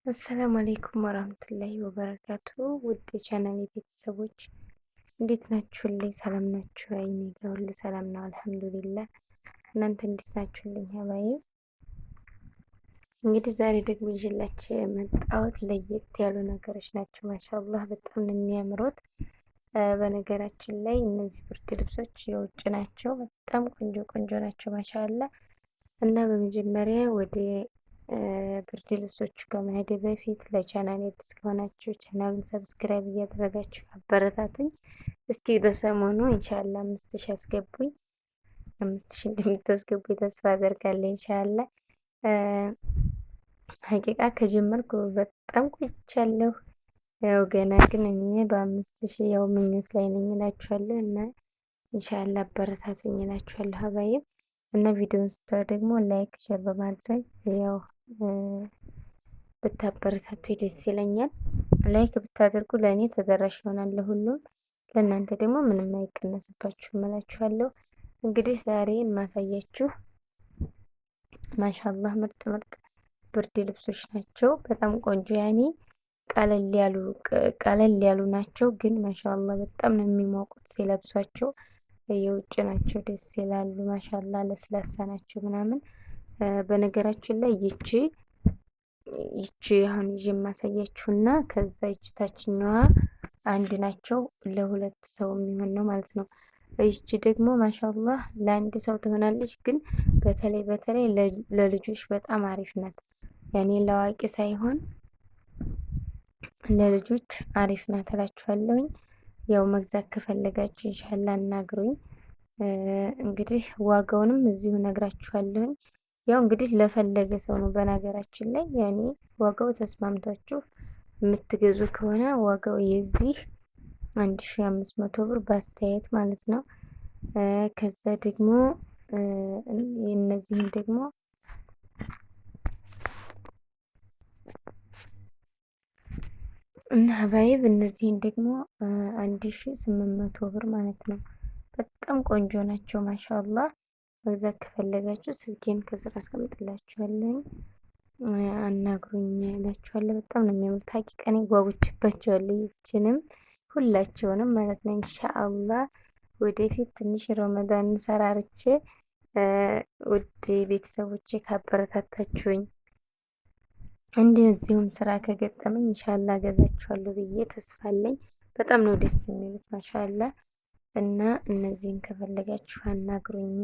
አሰላሙ አሌይኩም ወራህመቱላሂ ወበረካቱ። ውድ የቻናሌ ቤተሰቦች እንዴት ናችሁልኝ? ሰላም ናችሁ? እኔ ጋር ሁሉ ሰላም ነው አልሐምዱሊላህ። እናንተ እንዴት ናችሁልኝ? ሀባዬ እንግዲህ ዛሬ ደግሞ ይዤላችሁ የመጣሁት ለየት ያሉ ነገሮች ናቸው። ማሻአላህ በጣም ነው የሚያምሩት። በነገራችን ላይ እነዚህ ብርድ ልብሶች የውጭ ናቸው። በጣም ቆንጆ ቆንጆ ናቸው ማሻአላህ። እና በመጀመሪያ ወደ ብርድ ልብሶቹ ከመሄድ በፊት ለቻናል አዲስ ከሆናችሁ ቻናሉን ሰብስክራይብ እያደረጋችሁ አበረታቱኝ። እስኪ በሰሞኑ ኢንሻአላህ 5000 አስገቡኝ። 5000 እንደምታስገቡኝ ተስፋ አደርጋለሁ ኢንሻአላህ። ሀቂቃ ከጀመርኩ በጣም ቆይቻለሁ። ያው ገና ግን እኔ በ5000 ያው ምኞት ላይ ነኝ እላችኋለሁ። እና ኢንሻአላህ አበረታቱኝ እላችኋለሁ ሀባይብ። እና ቪዲዮውን ስታዩ ደግሞ ላይክ ሼር በማድረግ ያው ብታበረታቱ ደስ ይለኛል። ላይክ ብታደርጉ ለእኔ ተደራሽ ይሆናል ለሁሉም፣ ለእናንተ ደግሞ ምንም አይቀነስባችሁም እላችኋለሁ። እንግዲህ ዛሬ የማሳያችሁ ማሻአላህ ምርጥ ምርጥ ብርድ ልብሶች ናቸው። በጣም ቆንጆ ያኔ ቀለል ያሉ ናቸው፣ ግን ማሻአላህ በጣም ነው የሚሞቁት ሲለብሷቸው። የውጭ ናቸው፣ ደስ ይላሉ። ማሻአላህ ለስላሳ ናቸው ምናምን። በነገራችን ላይ ይቺ አሁን ይዤ የማሳያችሁና ከዛ ይቺ ታችኛዋ አንድ ናቸው። ለሁለት ሰው የሚሆን ነው ማለት ነው። ይቺ ደግሞ ማሻአላህ ለአንድ ሰው ትሆናለች፣ ግን በተለይ ለልጆች በጣም አሪፍ ናት። ያኔ ለአዋቂ ሳይሆን ለልጆች አሪፍ ናት እላችኋለሁኝ። ያው መግዛት ከፈለጋችሁ ኢንሻአላህ አናግሩኝ። እንግዲህ ዋጋውንም እዚሁ ነግራችኋለሁኝ። ያው እንግዲህ ለፈለገ ሰው ነው። በነገራችን ላይ ያኔ ዋጋው ተስማምቷችሁ የምትገዙ ከሆነ ዋጋው የዚህ 1500 ብር በአስተያየት ማለት ነው። ከዛ ደግሞ እነዚህም ደግሞ እና ሀባይብ እነዚህን ደግሞ 1800 ብር ማለት ነው። በጣም ቆንጆ ናቸው ማሻአላህ። መግዛት ከፈለጋችሁ ስልኬን ከስር አስቀምጥላችኋለሁ፣ አናግሩኝ እላችኋለሁ። በጣም ነው የሚያምሩት። ሀቂቃ እኔ ጓጉቼባቸዋለሁ ይችንም ሁላቸውንም ማለት ነው። ኢንሻአላህ ወደፊት ትንሽ ረመዳን ሰራርቼ ውድ ቤተሰቦቼ ካበረታታችሁኝ እንደዚሁም ስራ ከገጠመኝ ኢንሻአላህ ገዛችኋለሁ ብዬ ተስፋ አለኝ። በጣም ነው ደስ የሚሉት ማሻአላህ። እና እነዚህን ከፈለጋችሁ አናግሩኝ።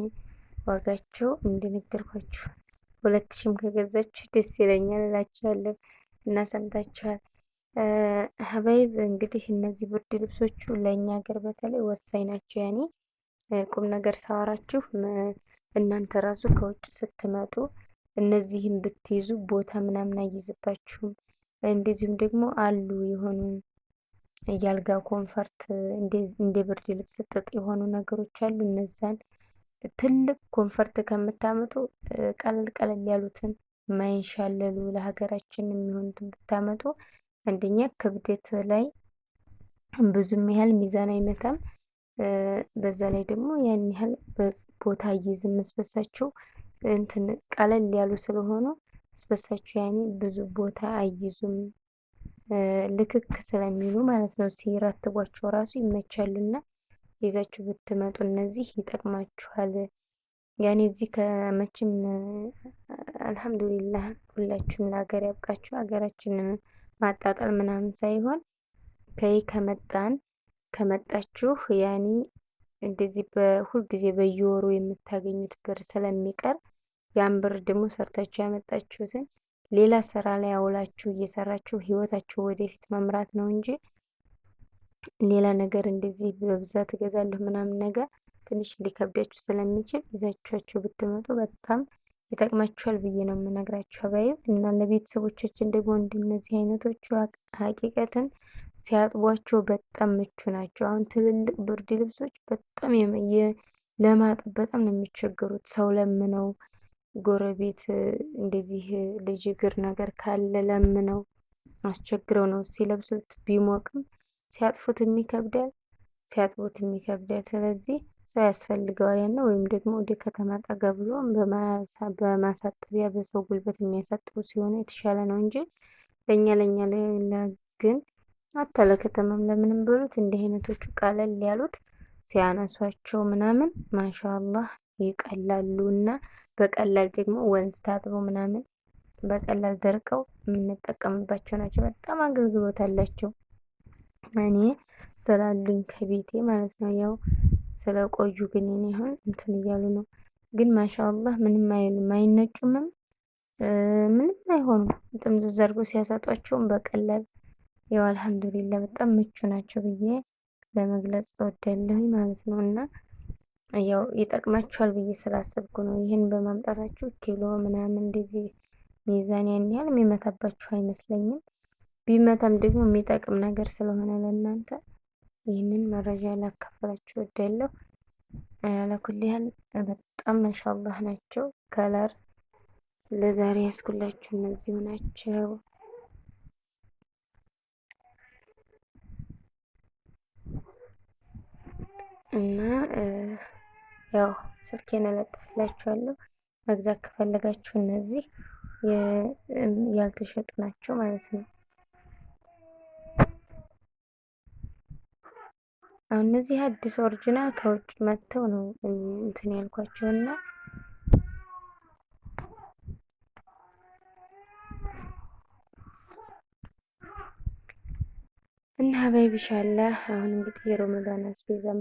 ዋጋቸው እንደነገርኳችሁ 2000ም ከገዛችሁ ደስ ይለኛል እላችኋለሁ። እና ሰምታችኋል ሀባይብ። እንግዲህ እነዚህ ብርድ ልብሶቹ ለእኛ ሀገር በተለይ ወሳኝ ናቸው። ያኔ ቁም ነገር ሳወራችሁ እናንተ ራሱ ከውጭ ስትመጡ እነዚህን ብትይዙ ቦታ ምናምን አይይዝባችሁም። እንደዚሁም ደግሞ አሉ የሆኑ የአልጋ ኮንፈርት እንደ ብርድ ልብስ ጥጥ የሆኑ ነገሮች አሉ። እነዛን ትልቅ ኮንፈርት ከምታመጡ ቀለል ቀለል ያሉትን ማይንሻለሉ ለሀገራችን የሚሆኑትን ብታመጡ አንደኛ ክብደት ላይ ብዙም ያህል ሚዛን አይመታም። በዛ ላይ ደግሞ ያን ያህል ቦታ አይይዝም። መስበሳቸው እንትን ቀለል ያሉ ስለሆኑ ስበሳቸው ያኔ ብዙ ቦታ አይይዙም፣ ልክክ ስለሚሉ ማለት ነው። ሲረትቧቸው ራሱ ይመቻሉና ይዛችሁ ብትመጡ እነዚህ ይጠቅማችኋል። ያኔ እዚህ ከመቼም አልሐምዱሊላህ ሁላችሁም ለሀገር ያብቃችሁ። ሀገራችንን ማጣጣል ምናምን ሳይሆን ከመጣችሁ ያኔ እንደዚህ በሁል ጊዜ በየወሩ የምታገኙት ብር ስለሚቀር ያን ብር ደግሞ ሰርታችሁ ያመጣችሁትን ሌላ ስራ ላይ አውላችሁ እየሰራችሁ ህይወታችሁ ወደፊት መምራት ነው እንጂ ሌላ ነገር እንደዚህ በብዛት እገዛለሁ ምናምን ነገር ትንሽ ሊከብዳችሁ ስለሚችል ይዛችኋቸው ብትመጡ በጣም ይጠቅማችኋል ብዬ ነው የምነግራችሁ ሀባይብ። እና ለቤተሰቦቻችን ደግሞ እንደነዚህ አይነቶቹ ሀቂቀትን ሲያጥቧቸው በጣም ምቹ ናቸው። አሁን ትልልቅ ብርድ ልብሶች በጣም ለማጠብ በጣም ነው የሚቸገሩት። ሰው ለምነው ጎረቤት እንደዚህ ልጅ እግር ነገር ካለ ለምነው አስቸግረው ነው ሲለብሱት። ቢሞቅም ሲያጥፉትም ይከብዳል፣ ሲያጥቡትም ይከብዳል። ስለዚህ ሰው ያስፈልገዋል ያን ወይም ደግሞ ወደ ከተማ ጠጋ ብሎ በማሳጠቢያ በሰው ጉልበት የሚያሳጥቡ ሲሆኑ የተሻለ ነው እንጂ ለኛ ግን አታ ለከተማም ለምንም ብሉት እንዲህ አይነቶቹ ቀለል ያሉት ሲያነሷቸው ምናምን ማሻአላህ ይቀላሉ እና በቀላል ደግሞ ወንዝ ታጥበው ምናምን በቀላል ደርቀው የምንጠቀምባቸው ናቸው። በጣም አገልግሎት አላቸው። እኔ ስላሉኝ ከቤቴ ማለት ነው። ያው ስለቆዩ ግን እኔ አሁን እንትን እያሉ ነው። ግን ማሻአላህ ምንም አይሉም፣ አይነጩምም፣ ምንም አይሆኑም። ጥምዝዝ አድርገው ሲያሳጧቸውም በቀላል ያው አልሐምዱሊላህ በጣም ምቹ ናቸው ብዬ ለመግለጽ እወዳለሁኝ ማለት ነው። እና ያው ይጠቅማችኋል ብዬ ስላሰብኩ ነው ይህን በማምጣታችሁ። ኪሎ ምናምን እንደዚህ ሚዛን ያን ያህል የሚመታባችሁ አይመስለኝም። ቢመታም ደግሞ የሚጠቅም ነገር ስለሆነ ለእናንተ ይህንን መረጃ ላካፈላችሁ እወዳለሁ። አላኩል ያህል በጣም ማሻአላህ ናቸው። ከለር ለዛሬ ያስኩላችሁ እነዚሁ ናቸው። እና ያው ስልኬን እለጥፍላችኋለሁ። መግዛት ከፈለጋችሁ እነዚህ ያልተሸጡ ናቸው ማለት ነው። አሁን እነዚህ አዲስ ኦሪጂናል ከውጭ መጥተው ነው እንትን ያልኳቸውና እና በይብሻላህ አሁን እንግዲህ የረመዳን አስቤዛን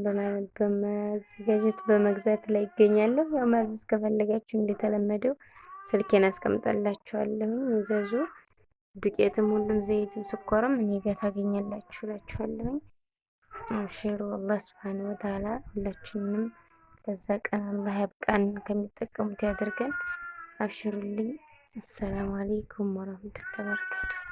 በማዘጋጀት በመግዛት ላይ ይገኛለሁ። ያው ማዘዝ ከፈለጋችሁ እንደተለመደው ስልኬን አስቀምጣላችኋለሁ፣ እዘዙ። ዱቄትም ሁሉም ዘይትም ስኳርም እኔ ጋር ታገኛላችሁ እላችኋለሁ። አብሽሩ። አላህ ሱብሓነሁ ወተዓላ ሁላችንንም ለዛ ቀን አላህ ያብቃን፣ ከሚጠቀሙት ያደርገን። አብሽሩልኝ። አሰላሙ አለይኩም ወራህመቱላሂ ወበረካቱ።